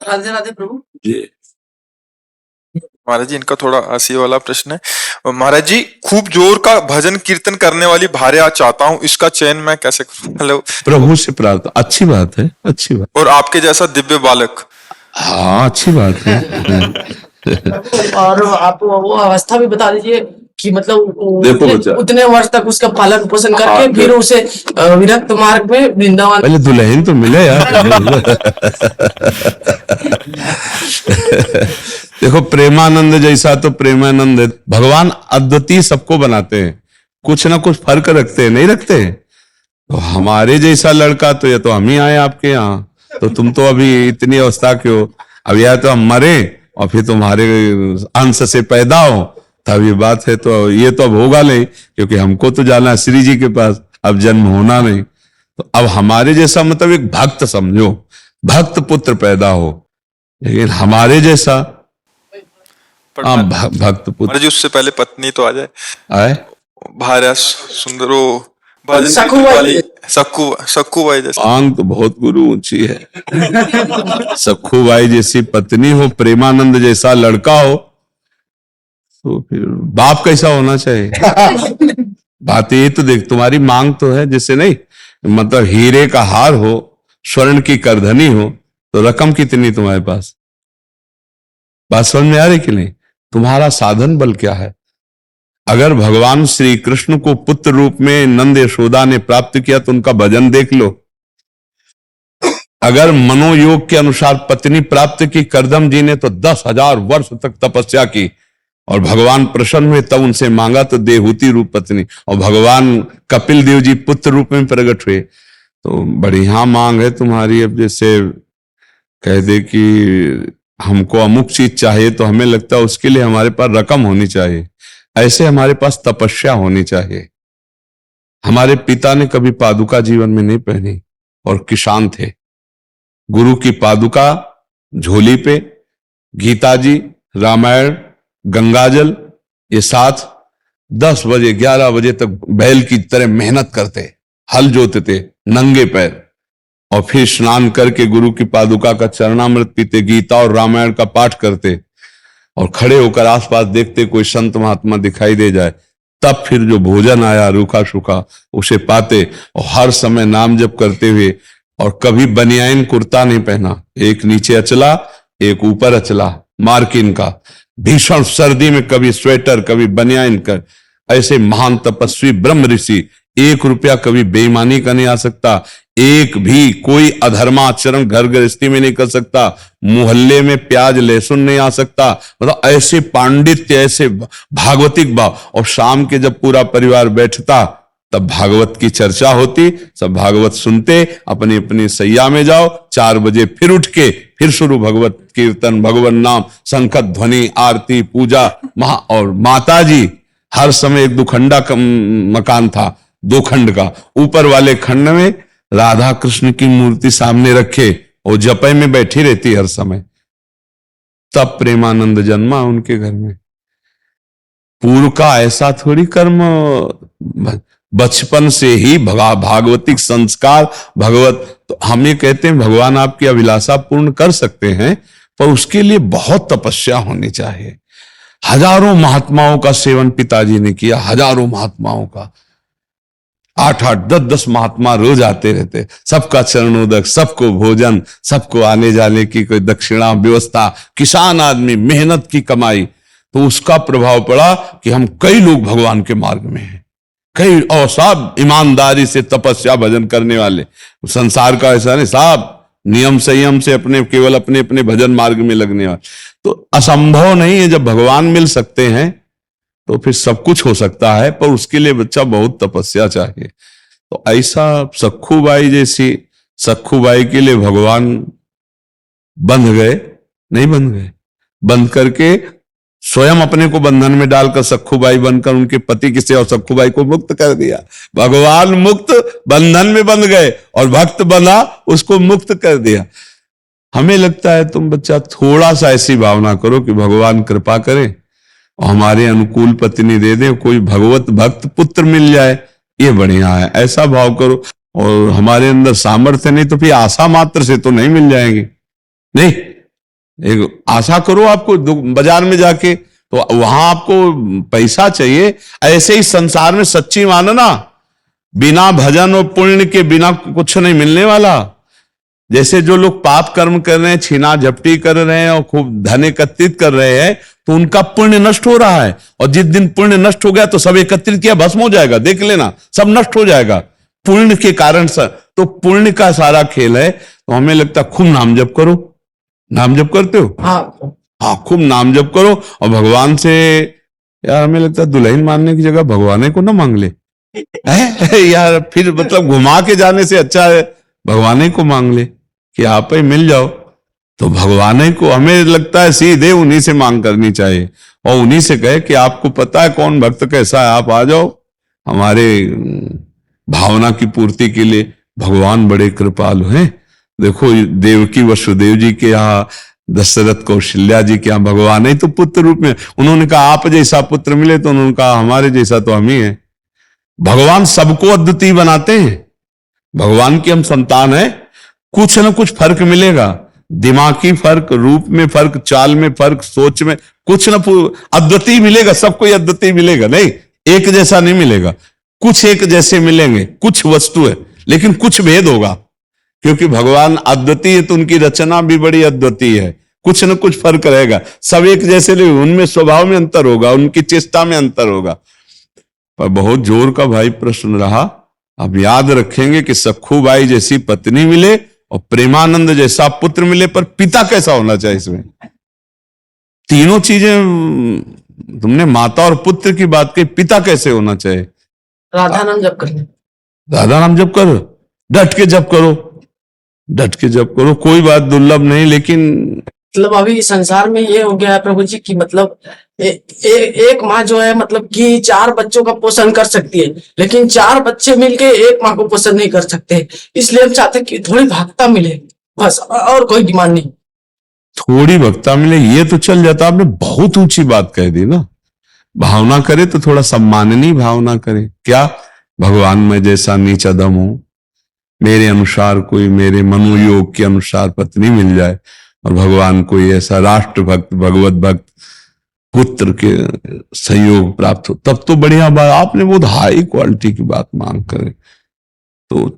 राधे राधे प्रभु जी। महाराज जी, इनका थोड़ा हंसी वाला प्रश्न है। महाराज जी, खूब जोर का भजन कीर्तन करने वाली भार्या चाहता हूँ, इसका चयन मैं कैसे करूँ? हेलो, प्रभु से प्रार्थना, अच्छी बात है, अच्छी बात। और आपके जैसा दिव्य बालक। हाँ, अच्छी बात है। और आप वो अवस्था भी बता दीजिए कि मतलब देखो बच्चा, उतने वर्ष तक उसका पालन पोषण करके हाँ, फिर उसे विरक्त मार्ग में वृंदावन। पहले दुल्हन तो मिले यार। देखो, प्रेमानंद जैसा तो प्रेमानंद है। भगवान अद्वितीय सबको बनाते हैं, कुछ ना कुछ फर्क रखते हैं, नहीं रखते हैं? तो हमारे जैसा लड़का तो ये तो हम ही आए आपके यहाँ, तो तुम तो अभी इतनी अवस्था के हो। अब या तो हम मरे और फिर तुम्हारे अंश से पैदा हो, तब ये बात है। तो ये तो अब होगा नहीं, क्योंकि हमको तो जाना है श्री जी के पास, अब जन्म होना नहीं। तो अब हमारे जैसा मतलब एक भक्त समझो, भक्त पुत्र पैदा हो, लेकिन हमारे जैसा भक्त पुत्र। महाराज जी, उससे पहले पत्नी तो आ जाए। आए भार्या सुंदरो भजन सखू कीर्तन बाई। वाली सक्कू बाई जैसे। मांग तो बहुत गुरु ऊंची है। सखू बाई जैसी पत्नी हो, प्रेमानंद जैसा लड़का हो, तो फिर बाप कैसा होना चाहिए? बात ये तो देख, तुम्हारी मांग तो है, जैसे नहीं मतलब हीरे का हार हो, स्वर्ण की करधनी हो, तो रकम कितनी तुम्हारे पास? बात समझ में आ रही कि नहीं? तुम्हारा साधन बल क्या है? अगर भगवान श्री कृष्ण को पुत्र रूप में नंद यशोदा ने प्राप्त किया तो उनका भजन देख लो। अगर मनोयोग के अनुसार पत्नी प्राप्त की करदम जी ने, तो 10,000 वर्ष तक तपस्या की और भगवान प्रसन्न हुए, तब उनसे मांगा तो देहूती रूप पत्नी, और भगवान कपिल देव जी पुत्र रूप में प्रकट हुए। तो बढ़िया मांग है तुम्हारी। अब जैसे कह दे कि हमको अमुक चीज चाहिए, तो हमें लगता है उसके लिए हमारे पास रकम होनी चाहिए, ऐसे हमारे पास तपस्या होनी चाहिए। हमारे पिता ने कभी पादुका जीवन में नहीं पहनी और किसान थे। गुरु की पादुका झोली पे, गीता जी, रामायण, गंगाजल, ये साथ 10 बजे 11 बजे तक बैल की तरह मेहनत करते, हल जोतते नंगे पैर, और फिर स्नान करके गुरु की पादुका का चरणामृत पीते, गीता और रामायण का पाठ करते, और खड़े होकर आसपास देखते कोई संत महात्मा दिखाई दे जाए, तब फिर जो भोजन आया रूखा सूखा उसे पाते, और हर समय नाम जप करते हुए। और कभी बनियाइन कुर्ता नहीं पहना, एक नीचे अचला एक ऊपर अचला मार्किन का। भीषण सर्दी में कभी स्वेटर कभी बनियाइन कर, ऐसे महान तपस्वी ब्रह्म ऋषि। 1 रुपया कभी बेईमानी का नहीं आ सकता, एक भी कोई अधर्माचरण घर गृहस्थी में नहीं कर सकता, मोहल्ले में प्याज लहसुन नहीं आ सकता। मतलब ऐसे पांडित्य, ऐसे भागवतिक भाव। और शाम के जब पूरा परिवार बैठता, तब भागवत की चर्चा होती, सब भागवत सुनते, अपनी अपनी सैया में जाओ, 4 बजे फिर उठ के फिर शुरू भगवत कीर्तन, भगवान नाम, शंख ध्वनि, आरती, पूजा। और माता जी हर समय एक 2 खंडा मकान था, 2 खंड का, ऊपर वाले खंड में राधा कृष्ण की मूर्ति सामने रखे और जपे में बैठी रहती हर समय। तब प्रेमानंद जन्मा उनके घर में। पूर्व का ऐसा थोड़ी कर्म, बचपन से ही भागवतिक संस्कार भगवत। तो हम ये कहते हैं भगवान आपकी अभिलाषा पूर्ण कर सकते हैं, पर उसके लिए बहुत तपस्या होनी चाहिए। हजारों महात्माओं का सेवन पिताजी ने किया, हजारों महात्माओं का। 8-8, 10-10 महात्मा रोज आते रहते, सबका चरणोदक, सबको भोजन, सबको आने जाने की कोई दक्षिणा व्यवस्था। किसान आदमी, मेहनत की कमाई। तो उसका प्रभाव पड़ा कि हम कई लोग भगवान के मार्ग में हैं, कई, और सब ईमानदारी से तपस्या भजन करने वाले। संसार का ऐसा नहीं, साहब नियम संयम से केवल अपने अपने भजन मार्ग में लगने वाले। तो असंभव नहीं है, जब भगवान मिल सकते हैं तो फिर सब कुछ हो सकता है, पर उसके लिए बच्चा बहुत तपस्या चाहिए। तो ऐसा सखूबाई जैसी, सखूबाई के लिए भगवान बंध गए, नहीं बंध गए, बंद करके स्वयं अपने को बंधन में डालकर सखूबाई बनकर उनके पति की सेवा, सखूबाई को मुक्त कर दिया। भगवान मुक्त बंधन में बंध गए और भक्त बना उसको मुक्त कर दिया। हमें लगता है तुम बच्चा थोड़ा सा ऐसी भावना करो कि भगवान कृपा करे और हमारे अनुकूल पत्नी दे दे, कोई भगवत भक्त पुत्र मिल जाए, ये बढ़िया है, ऐसा भाव करो। और हमारे अंदर सामर्थ्य नहीं तो फिर आशा मात्र से तो नहीं मिल जाएंगे, नहीं एक आशा करो आपको बाजार में जाके, तो वहां आपको पैसा चाहिए। ऐसे ही संसार में सच्ची मानना, बिना भजन और पुण्य के बिना कुछ नहीं मिलने वाला। जैसे जो लोग पाप कर्म कर रहे हैं, छीना झपटी कर रहे हैं और खूब धन एकत्रित कर रहे हैं, तो उनका पुण्य नष्ट हो रहा है। और जिस दिन पुण्य नष्ट हो गया तो सब एकत्रित किया भस्म हो जाएगा, देख लेना, सब नष्ट हो जाएगा पुण्य के कारण से। तो पुण्य का सारा खेल है। तो हमें लगता है खूब नाम जप करो। नाम जप करते हो? हाँ, खूब नाम जप करो। और भगवान से, यार हमें लगता है दुल्हन मांगने की जगह भगवान को ना मांग ले यार, फिर मतलब घुमा के जाने से अच्छा है भगवान को मांग ले कि आप ही मिल जाओ। तो भगवान को हमें लगता है सीधे उन्हीं से मांग करनी चाहिए, और उन्हीं से कहे कि आपको पता है कौन भक्त कैसा है, आप आ जाओ हमारे भावना की पूर्ति के लिए। भगवान बड़े कृपालु हैं। देखो देवकी वसुदेव जी के यहाँ, दशरथ कौशल्या जी के यहाँ भगवान है तो पुत्र रूप में। उन्होंने कहा आप जैसा पुत्र मिले, तो उन्होंने कहा हमारे जैसा तो हम ही है। भगवान सबको अद्वितीय बनाते हैं। भगवान की हम संतान है, कुछ ना कुछ फर्क मिलेगा, दिमागी फर्क, रूप में फर्क, चाल में फर्क, सोच में कुछ ना अद्वितीय मिलेगा। सबको अद्वितीय मिलेगा नहीं, एक जैसा नहीं मिलेगा। कुछ एक जैसे मिलेंगे, कुछ वस्तु है, लेकिन कुछ भेद होगा, क्योंकि भगवान अद्वितीय है तो उनकी रचना भी बड़ी अद्वितीय है। कुछ न कुछ फर्क रहेगा, सब एक जैसे नहीं, उनमें स्वभाव में अंतर होगा, उनकी चेष्टा में अंतर होगा। पर बहुत जोर का भाई प्रश्न रहा। अब याद रखेंगे कि सखू बाई जैसी पत्नी मिले और प्रेमानंद जैसा पुत्र मिले, पर पिता कैसा होना चाहिए? इसमें तीनों चीजें, तुमने माता और पुत्र की बात की, पिता कैसे होना चाहिए? राधा नाम जप करना। राधा नाम जप करो, डट के जप करो, डट के जप करो, कोई बात दुर्लभ नहीं। लेकिन मतलब अभी संसार में ये हो गया है प्रभु जी की, मतलब एक माँ जो है मतलब कि 4 बच्चों का पोषण कर सकती है, लेकिन 4 बच्चे मिलके एक माँ को पोषण नहीं कर सकते। इसलिए हम चाहते हैं कि थोड़ी भक्ता मिले, बस, और कोई डिमांड नहीं। थोड़ी भक्ता मिले ये तो चल जाता। आपने बहुत ऊंची बात कह दी ना। भावना करे तो थोड़ा सम्माननीय भावना करे। क्या? भगवान मैं जैसा नीच अधम हूं, मेरे अनुसार कोई, मेरे मनोयोग के अनुसार पत्नी मिल जाए, और भगवान कोई ऐसा राष्ट्र भक्त, भगवत भक्त पुत्र के सहयोग प्राप्त हो, तब तो बढ़िया बात। आपने बहुत हाई क्वालिटी की बात मांग करे, तो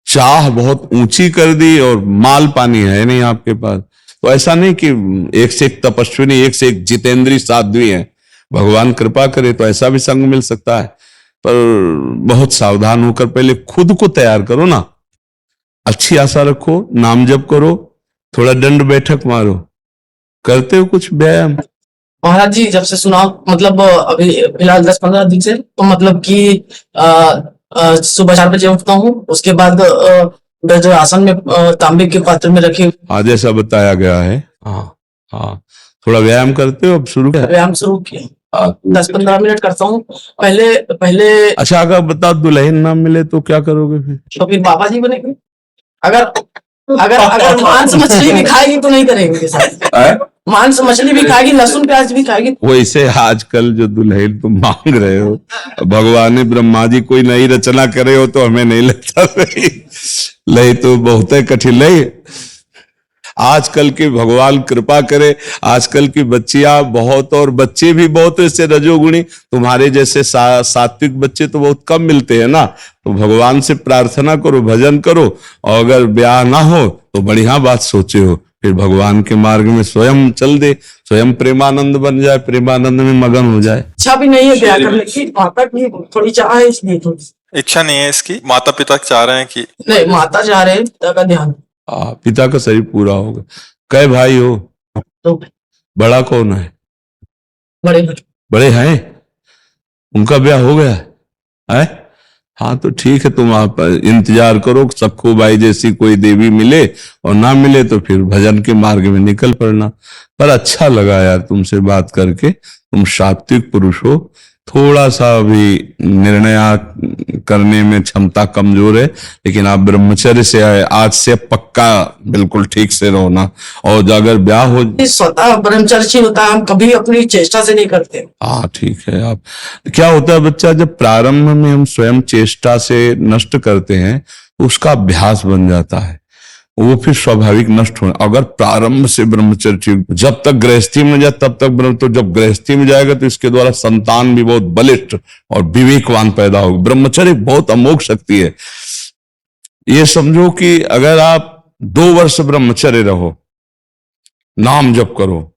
चाह बहुत ऊंची कर दी और माल पानी है नहीं आपके पास। तो ऐसा नहीं कि एक से एक तपस्विनी, एक से एक जितेंद्री साध्वी है। भगवान कृपा करे तो ऐसा भी संग मिल सकता है, पर बहुत सावधान होकर पहले खुद को तैयार करो ना। अच्छी आशा रखो, नाम जप करो, थोड़ा दंड बैठक मारो। करते हो कुछ व्यायाम? महाराज जी जब से सुना, मतलब अभी फिलहाल 10-15 दिन से, तो मतलब कि सुबह 4 बजे उठता हूँ। उसके बाद जो आसन में तांबे के पात्र में रखे आज ऐसा बताया गया है। हाँ हाँ, थोड़ा व्यायाम करते हो? अब शुरू व्यायाम शुरू किया, 10-15 मिनट करता हूँ। पहले अच्छा, अगर बताओ दुल्हन ना मिले तो क्या करोगे फिर? तो फिर बाबा जी बनेंगे। अगर मांस मछली भी खाएगी तो नहीं करेंगे के साथ। मांस मछली भी खाएगी, लहसुन प्याज भी खाएगी। वैसे आजकल जो दुल्हन तुम मांग रहे हो, भगवान ब्रह्मा जी कोई नई रचना करे हो तो हमें नहीं लगता लई तो बहुत कठिन लई। आजकल के भगवान कृपा करे, आजकल की बच्चियां बहुत और बच्चे भी बहुत ऐसे रजोगुणी, तुम्हारे जैसे सात्विक बच्चे तो बहुत कम मिलते हैं ना। तो भगवान से प्रार्थना करो, भजन करो, और अगर ब्याह ना हो तो बढ़िया बात सोचे हो, फिर भगवान के मार्ग में स्वयं चल दे, स्वयं प्रेमानंद बन जाए, प्रेमानंद में मगन हो जाए। इच्छा भी नहीं है ब्याह करने की, माता की थोड़ी चाह है, इसलिए थोड़ी इच्छा नहीं है इसकी, माता पिता चाह रहे हैं कि नहीं, माता चाह रहे हैं, पिता का ध्यान। पिता का शरीर पूरा होगा। कै भाई हो? तो बड़ा कौन है? बड़े हैं, उनका ब्याह हो गया है? हाँ तो ठीक है, तुम आप इंतजार करो, सबको बाई जैसी कोई देवी मिले, और ना मिले तो फिर भजन के मार्ग में निकल पड़ना। पर अच्छा लगा यार तुमसे बात करके, तुम सात्विक पुरुष हो। थोड़ा सा अभी निर्णय करने में क्षमता कमजोर है, लेकिन आप ब्रह्मचर्य से आज से पक्का बिल्कुल ठीक से रहो ना। और अगर ब्याह हो, स्वतः ब्रह्मचर्य होता है, हम कभी अपनी चेष्टा से नहीं करते। हाँ ठीक है। आप क्या होता है बच्चा, जब प्रारंभ में हम स्वयं चेष्टा से नष्ट करते हैं तो उसका अभ्यास बन जाता है। वो फिर स्वाभाविक नष्ट हो। अगर प्रारंभ से ब्रह्मचर्य ठीक, जब तक गृहस्थी में जाए तब तक ब्रह्म, तो जब गृहस्थी में जाएगा तो इसके द्वारा संतान भी बहुत बलिष्ठ और विवेकवान पैदा होगा। ब्रह्मचर्य बहुत अमोघ शक्ति है। ये समझो कि अगर आप 2 वर्ष ब्रह्मचर्य रहो, नाम जप करो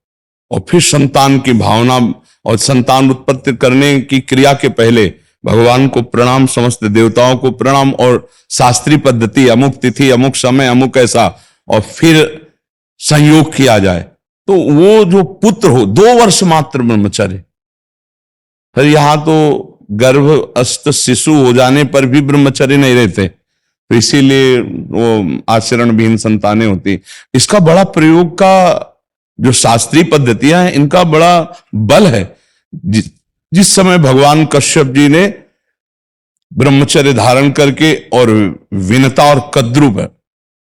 और फिर संतान की भावना और संतान उत्पत्ति करने की क्रिया के पहले भगवान को प्रणाम, समस्त देवताओं को प्रणाम और शास्त्रीय पद्धति, अमुक तिथि, अमुक समय, अमुक ऐसा, और फिर संयोग किया जाए तो वो जो पुत्र हो, 2 वर्ष मात्र ब्रह्मचर्य। फिर यहां तो गर्भस्थ शिशु हो जाने पर भी ब्रह्मचर्य नहीं रहते, तो इसीलिए वो आचरण विहीन संतानें होती। इसका बड़ा प्रयोग का जो शास्त्रीय पद्धतियां हैं, इनका बड़ा बल है। जिस समय भगवान कश्यप जी ने ब्रह्मचर्य धारण करके और विनता और कद्रु पर,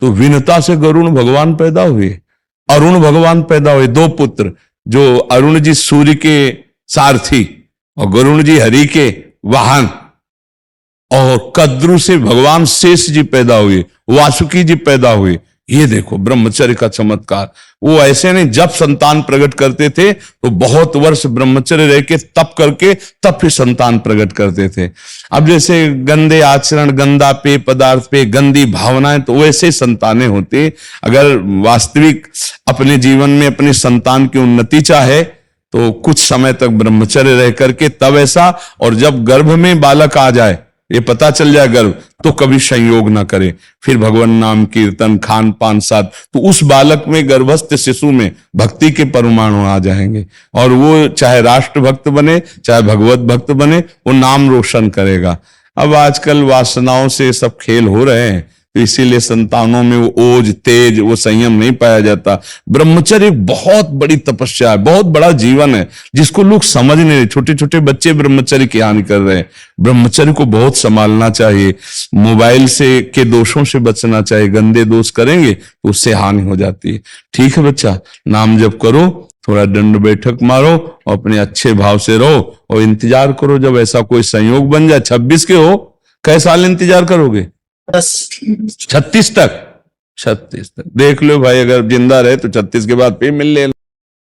तो विनता से गरुण भगवान पैदा हुए, अरुण भगवान पैदा हुए, 2 पुत्र, जो अरुण जी सूर्य के सारथी और गरुण जी हरि के वाहन, और कद्रु से भगवान शेष जी पैदा हुए, वासुकी जी पैदा हुए। ये देखो ब्रह्मचर्य का चमत्कार। वो ऐसे नहीं, जब संतान प्रकट करते थे तो बहुत वर्ष ब्रह्मचर्य रह के तप करके तब फिर संतान प्रकट करते थे। अब जैसे गंदे आचरण, गंदा पेय पदार्थ पे, गंदी भावनाएं, तो वैसे संतानें होती। अगर वास्तविक अपने जीवन में अपनी संतान की उन्नति चाहे तो कुछ समय तक ब्रह्मचर्य रह करके तब ऐसा, और जब गर्भ में बालक आ जाए, ये पता चल जाए गर्भ, तो कभी संयोग ना करे। फिर भगवान नाम कीर्तन, खान पान साथ, तो उस बालक में, गर्भस्थ शिशु में भक्ति के परमाणु आ जाएंगे, और वो चाहे राष्ट्र भक्त बने, चाहे भगवत भक्त बने, वो नाम रोशन करेगा। अब आजकल वासनाओं से सब खेल हो रहे हैं, तो इसीलिए संतानों में वो ओज, तेज, वो संयम नहीं पाया जाता। ब्रह्मचर्य बहुत बड़ी तपस्या है, बहुत बड़ा जीवन है, जिसको लोग समझ नहीं रहे। छोटे छोटे बच्चे ब्रह्मचर्य की हानि कर रहे हैं। ब्रह्मचर्य को बहुत संभालना चाहिए। मोबाइल से के दोषों से बचना चाहिए, गंदे दोष करेंगे तो उससे हानि हो जाती है। ठीक है बच्चा, नाम जप करो, थोड़ा दंड बैठक मारो और अपने अच्छे भाव से रहो, और इंतजार करो जब ऐसा कोई संयोग बन जाए। 26 के हो, कई साल इंतजार करोगे? 36 तक। 36 तक देख लो भाई, अगर जिंदा रहे तो 36 के बाद फिर मिल लेना।